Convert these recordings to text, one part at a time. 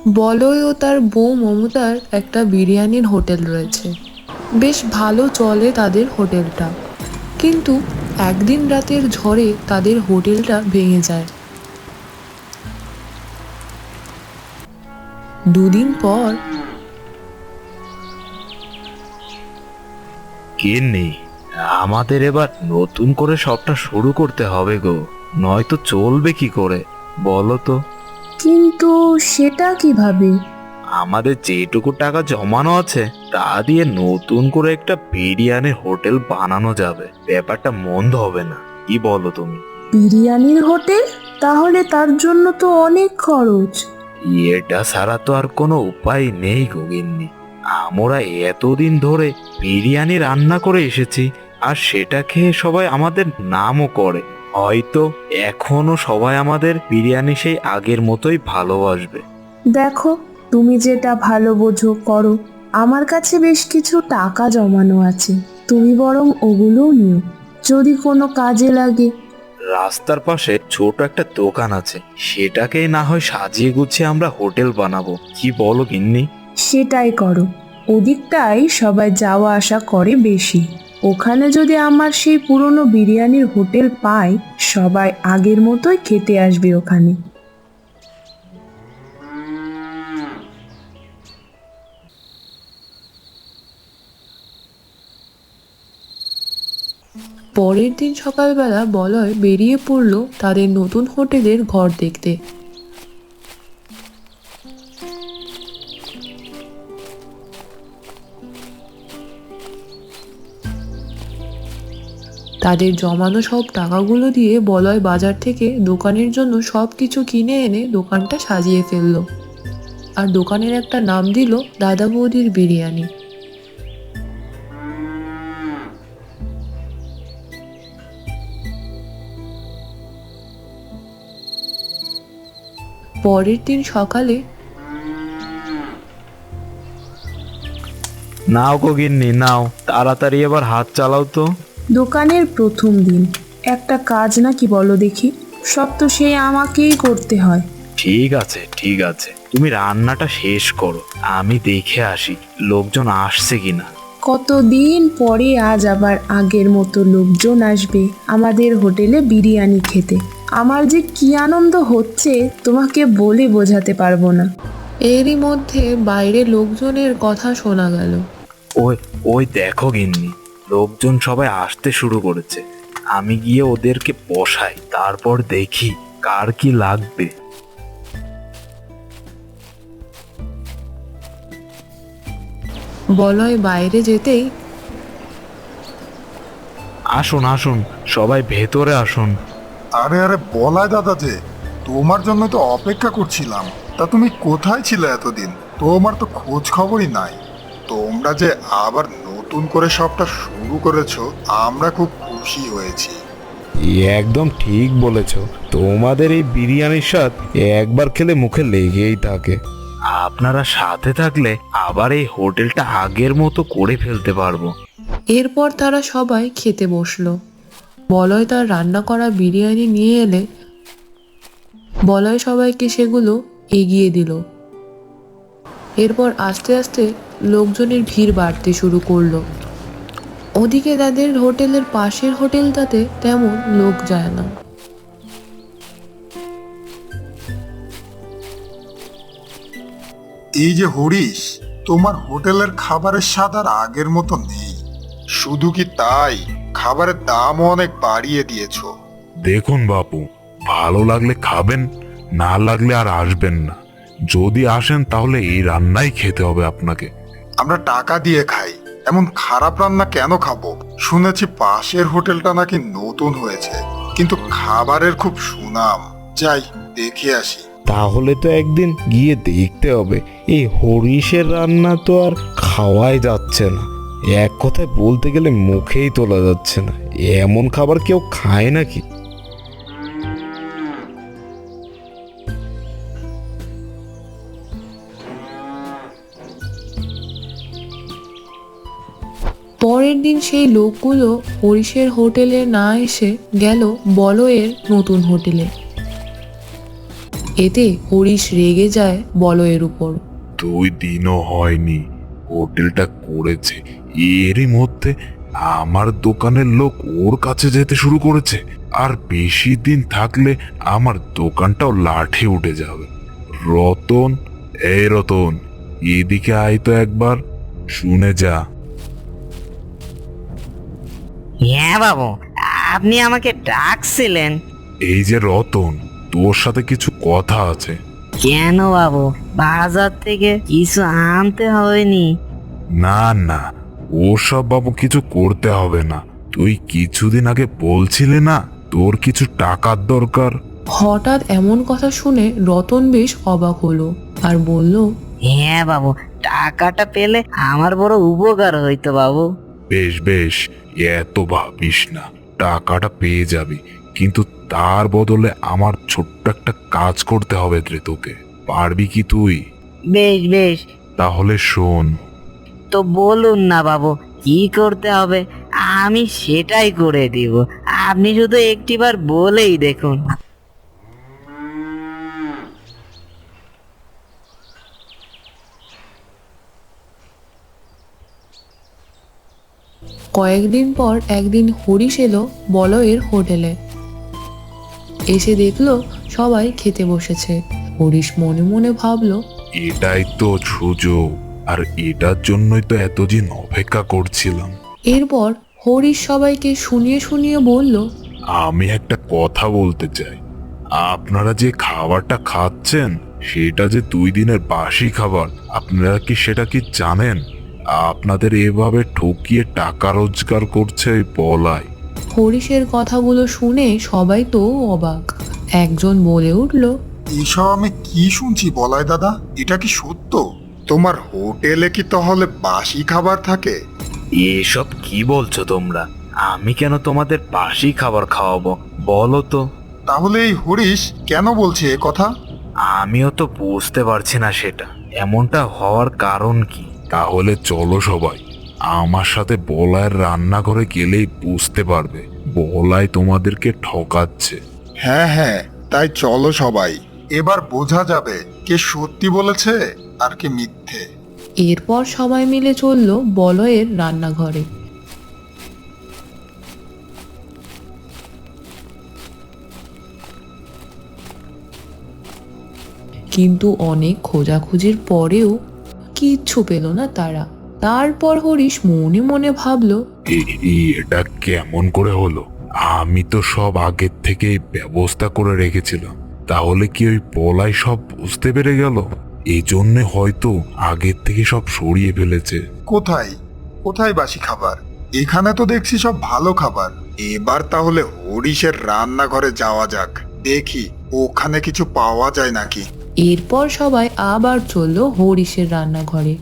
বলয় ও তার বউ মমতার একটা বিরিয়ানির হোটেল রয়েছে। বেশ ভালো চলে তাদের হোটেলটা, কিন্তু একদিন রাতের ঝড়ে তাদের হোটেলটা ভেঙে যায়। দুদিন পর গিন্নি, আমাদের এবার নতুন করে সবটা শুরু করতে হবে গো, নয়তো চলবে কি করে বলো তো। কিন্তু সেটা কিভাবে? আমাদের যেটুকু টাকা জমানো আছে তা দিয়ে নতুন করে একটা বিরিয়ানির হোটেল বানানো যাবে, ব্যাপারটা মন্দ হবে না, কি বলো তুমি? বিরিয়ানির হোটেল? তাহলে তার জন্য তো অনেক খরচ। এটা ছাড়া তো আর কোনো উপায় নেই গো গিন্নি। আমরা এতদিন ধরে বিরিয়ানি রান্না করে এসেছি, আর সেটা খেয়ে সবাই আমাদের নামও করে। হয়তো এখনো সবাই আমাদের বিরিয়ানি সেই আগের মতোই ভালোবাসবে। দেখো, তুমি যেটা ভালো বোঝো করো। আমার কাছে বেশ কিছু টাকা জমানো আছে, তুমি বরং ওগুলোও নিও, যদি কোনো কাজে লাগে। রাস্তার পাশে ছোট একটা দোকান আছে, সেটাকেই না হয় সাজিয়ে গুছিয়ে আমরা হোটেল বানাবো, কি বলো গিন্নি? সেটাই করো, ওদিকটাই সবাই যাওয়া আসা করে বেশি। ওখানে যদি আমার সেই পুরনো বিরিয়ানির হোটেল পাই, সবাই আগের মতোই খেতে আসবে ওখানে। পরের দিন সকালবেলা বলয় বেরিয়ে পড়ল তাদের নতুন হোটেলের ঘর দেখতে। তাদের জমানো সব টাকাগুলো দিয়ে বলয় বাজার থেকে দোকানের জন্য সব কিছু কিনে এনে দোকানটা সাজিয়ে ফেললো, আর দোকানের একটা নাম দিল দাদা বৌদির বিরিয়ানি। পরের দিন সকালে নাও গো গিন্নি, নাও তাড়াতাড়ি এবার হাত চালাও তো। দোকানের প্রথম দিন, একটা কাজ নাকি বলো দেখি? সব তো সেই আমাকেই করতে হয়। ঠিক আছে ঠিক আছে, তুমি রান্নাটা শেষ করো, আমি দেখে আসি লোকজন আসছে কিনা। কতদিন পরে আজ আবার আগের মতো লোকজন আসবে আমাদের হোটেলে বিরিয়ানি খেতে। আমার যে কি আনন্দ হচ্ছে তোমাকে বলে বোঝাতে পারবো না। এরই মধ্যে বাইরে লোকজনের কথা শোনা গেল। ওই ওই দেখো গিন্নি, লোকজন সবাই আসতে শুরু করেছে, আমি গিয়ে ওদেরকে বসাই, তারপর দেখি কার কি লাগবে। বলয় বাইরে যেতেই আসুন আসুন, সবাই ভেতরে আসুন। আরে আরে বলাই দাদা যে, তোমার জন্য তো অপেক্ষা করছিলাম। তা তুমি কোথায় ছিলে এতদিন? তোমার তো খোঁজ খবরই নাই। তোমরা যে আবার নতুন করে সবটা শুরু করেছো, আমরা খুব খুশি হয়েছি। একদম ঠিক বলেছ, তোমাদের এই বিরিয়ানির স্বাদ একবার খেলে মুখে লেগেই থাকে। আপনারা সাথে থাকলে আবার এই হোটেলটা আগের মতো করে ফেলতে পারবো। এরপর তারা সবাই খেতে বসলো। বলয় তার রান্না করা বিরিয়ানি নিয়ে এলে বলয় সবাইকে সেগুলো এগিয়ে দিল। এরপর আস্তে আস্তে লোকজনের ভিড় বাড়তে শুরু করলো। ওদিকে তাদের হোটেলের পাশের হোটেলটাতে তেমন লোক যায় না। এই যে হরিশ, তোমার হোটেলের খাবারের স্বাদ আর আগের মতো নেই। শুধু কি তাই, খাবারের দামও অনেক বাড়িয়ে দিয়েছো। দেখুন বাপু, ভালো লাগলে খাবেন, না লাগলে আর আসবেন না। যদি আসেন তাহলে এই রান্নাই খেতে হবে আপনাকে। আমরা টাকা দিয়ে খাই, এমন খারাপ রান্না কেন খাবো? শুনেছি পাশের হোটেলটা নাকি নতুন হয়েছে, কিন্তু খাবারের খুব সুনাম। যাই দেখে আসি। তাহলে তো একদিন গিয়ে দেখতে হবে। এই হরিশের রান্না তো আর খাওয়াই যাচ্ছে না, এক কথায় বলতে গেলে মুখেই তোলা যাচ্ছে না। এমন খাবার কেউ খায় নাকি? পরের দিন সেই লোকগুলো হরিশের হোটেলে না এসে গেল বলয়ের নতুন হোটেলে। এতে হরিশ রেগে যায় বলয়ের উপর। 2 দিনও হয়নি হোটেলটা করেছে, এরই মধ্যে আমার দোকানের লোক ওর কাছে যেতে শুরু করেছে। আর বেশি দিন থাকলে আমার দোকানটাও লাঠে উঠে যাবে। রতন, এই রতন, এদিকে আয় তো একবার, শুনে যা। হ্যাঁ বাবু, আপনি আমাকে ডাকছিলেন? এই যে রতন, তোর সাথে কিছু কথা আছে। কেন বাবু, বাজার থেকে কিছু আনতে হয়নি? না না, ওসব বাবু কিছু করতে হবে না। তুই কিছুদিন আগে বলছিলে না তোর কিছু টাকার দরকার? হঠাৎ এমন কথা শুনে রতন বেশ অবাক হলো আর বলল, হ্যাঁ বাবু, টাকাটা পেলে আমার বড় উপকার হইতো বাবু। বেশ বেশ, এত ভাবিস না, টাকাটা পেয়ে যাবি, কিন্তু তার বদলে আমার ছোট্ট একটা কাজ করতে হবে রে তোকে। পারবি কি তুই? বেশ বেশ, তাহলে শোন। তো বলুন না বাবু, কি করতে হবে, আমি সেটাই করে দিব। আপনি শুধু একটিবার বলেই দেখুন। কয়েকদিন পর একদিন হরিশ এলো বলয়ের হোটেলে। এসে দেখলো সবাই খেতে বসেছে। হরিশ মনে মনে ভাবলো, এটাই তো সুযোগ, আর এটার জন্যই তো এতদিন অপেক্ষা করছিলাম। এরপর হরিশ সবাইকে শুনিয়ে শুনিয়ে বলল, আমি একটা কথা বলতে চাই। আপনারা যে খাবারটা খাচ্ছেন সেটা যে 2 দিনের বাসি খাবার, আপনারা কি সেটা কি জানেন? আপনাদের এভাবে ঠকিয়ে টাকা রোজগার করছে ওই বলাই। হরিশের কথাগুলো শুনে সবাই তো অবাক। একজন বলে উঠল, এসব আমি কি শুনছি বলাই দাদা, এটা কি সত্য? তোমার হোটেলে কি তাহলে বাসি খাবার থাকে? এসব কি বলছো তোমরা? আমি কেন তোমাদের বাসি খাবার খাওয়াবো বলো তো? তাহলে এই হরিশ কেন বলছে এ কথা? আমিও তো বুঝতে পারছি না সেটা। এমনটা হওয়ার কারণ কি? তাহলে চলো সবাই, আমার সাথে বলাইয়ের রান্নাঘরে গেলেই বুঝতে পারবে বলাই তোমাদেরকে ঠকাচ্ছে। হ্যাঁ হ্যাঁ, তাই চলো সবাই, এবার বোঝা যাবে কে সত্যি বলেছে আর কে মিথ্যে। এরপর সবাই মিলে চলল বলয়ের রান্নাঘরে। কিন্তু অনেক খোঁজাখুঁজির পরেও কিচ্ছু পেল না তারা। তারপর হরিশ মনে মনে ভাবলো, এটা কেমন করে হলো? আমি তো সব আগের থেকে ব্যবস্থা করে রেখেছিলাম। তাহলে কি ওই বলাই সব বুঝতে পেরে গেল? এই জন্যে হয়তো আগের থেকে সব সরিয়ে ফেলেছে। কোথায় কোথায় বাসি খাবার? এখানে তো দেখছি সব ভালো খাবার। এবার তাহলে হরিশের রান্নাঘরে যাওয়া যাক, দেখি ওখানে কিছু পাওয়া যায় নাকি। এরপর সবাই আবার চলল হরিশের রান্নাঘরে।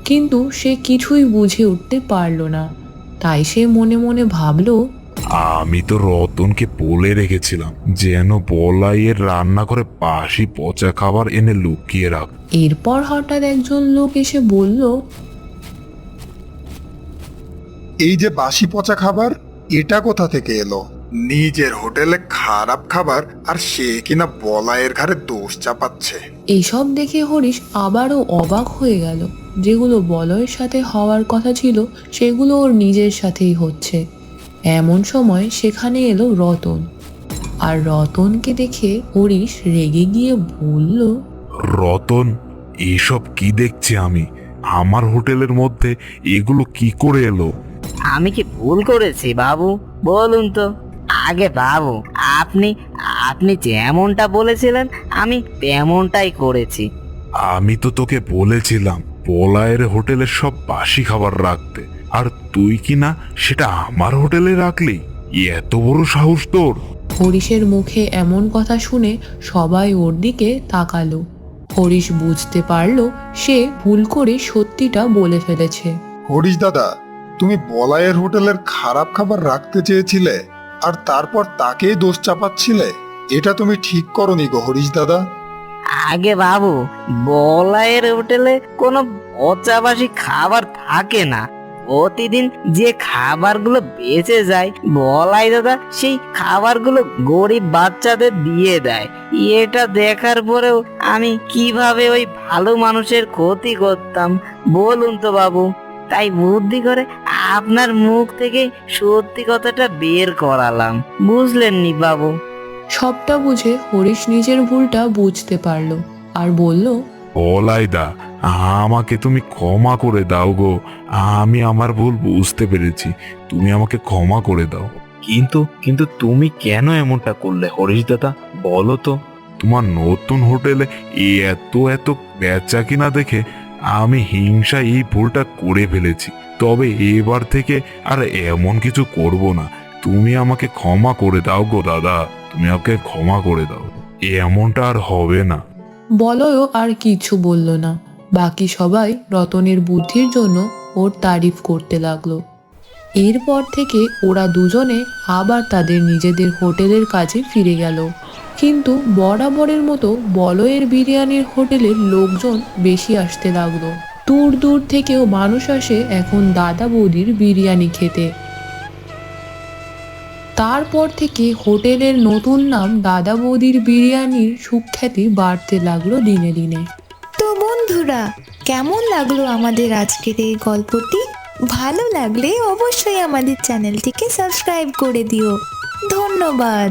কিন্তু সে কিছুই বুঝে উঠতে পারল না। তাই সে মনে মনে ভাবলো, আমি তো রতনকে বলে রেখেছিলাম যেন বলাইয়ের রান্নাঘরে বাসি পচা খাবার এনে লুকিয়ে রাখ। এরপর হঠাৎ একজন লোক এসে বলল, এই যে বাসি পচা খাবার, এটা কোথা থেকে এলো? নিজের হোটেলে খারাপ খাবার, আর সে কিনা বলাইয়ের ঘাড়ে দোষ চাপাচ্ছে। এইসব দেখে হরিশ আবারও অবাক হয়ে গেল। যেগুলো বলয়ের সাথে হওয়ার কথা ছিল সেগুলো ওর নিজের সাথেই হচ্ছে। এমন সময় সেখানে এলো রতন। আর রতনকে দেখে হরিশ রেগে গিয়ে বলল, রতন, এসব কি দেখছি আমি? আমার হোটেলের মধ্যে এগুলো কি করে এলো? আমি কি ভুল করেছি বাবু, বলুন তো? আগে বাবু, আপনি আপনি যেমনটা বলেছিলেন আমি তেমনটাই করেছি। আমি তো তোকে বলেছিলাম বলাইয়ের হোটেলে সব বাসি খাবার রাখতে, আর তুই কি না সেটা আমার হোটেলে রাখলি? এত বড় সাহস তোর! হরিশের মুখে এমন কথা শুনে সবাই ওর দিকে তাকালো। হরিশ বুঝতে পারলো সে ভুল করে সত্যিটা বলে ফেলেছে। হরিশ দাদা, তুমি বলাইয়ের হোটেলের খারাপ খাবার রাখতে চেয়েছিলে, আর তারপর তাকেই দোষ চাপাচ্ছিলে। এটা তুমি ঠিক করনি গো হরিশ দাদা। আগে বাবু, বলাইয়ের হোটেলে কোনো পচাবাসি খাবার থাকে না। প্রতিদিন যে খাবারগুলো বেঁচে যায় বলাই দাদা সেই খাবারগুলো গরিব বাচ্চাদের দিয়ে দেয়। এটা দেখার পরেও আমি কিভাবে ওই ভালো মানুষের ক্ষতি করতাম বলুন তো বাবু। তাই বুদ্ধি করে আপনার মুখ থেকে সত্যি কথাটা বের করালাম, বুঝলেন নি বাবু? সবটা বুঝে হরিশ নিজের ভুলটা বুঝতে পারলো আর বলল, বলাইদা, আমাকে তুমি ক্ষমা করে দাও গো। আমি আমার ভুল বুঝতে পেরেছি, তুমি আমাকে ক্ষমা করে দাও। কিন্তু তুমি কেন এমনটা করলে হরিশ দাদা, বলো তো? তোমার নতুন হোটেলে এত এত বেচা কিনা দেখে আমি হিংসা এই ভুলটা করে ফেলেছি। তবে এবার থেকে আর এমন কিছু করব না। তুমি আমাকে ক্ষমা করে দাও গো দাদা, তুমি আমাকে ক্ষমা করে দাও। এমনটা আর হবে না। বলয়ও আর কিছু বলল না। বাকি সবাই রতনের বুদ্ধির জন্য ওর তারিফ করতে লাগলো। এরপর থেকে ওরা দুজনে আবার তাদের নিজেদের হোটেলের কাজে ফিরে গেল। কিন্তু বরাবরের মতো বলয়ের বিরিয়ানির হোটেলের লোকজন বেশি আসতে লাগলো। দূর দূর থেকেও মানুষ আসে এখন দাদা বৌদির বিরিয়ানি খেতে। তারপর থেকে হোটেলের নতুন নাম দাদা বৌদির বিরিয়ানির সুখ্যাতি বাড়তে লাগলো দিনে দিনে। তো বন্ধুরা, কেমন লাগলো আমাদের আজকের এই গল্পটি? ভালো লাগলে অবশ্যই আমাদের চ্যানেলটিকে সাবস্ক্রাইব করে দিও। ধন্যবাদ।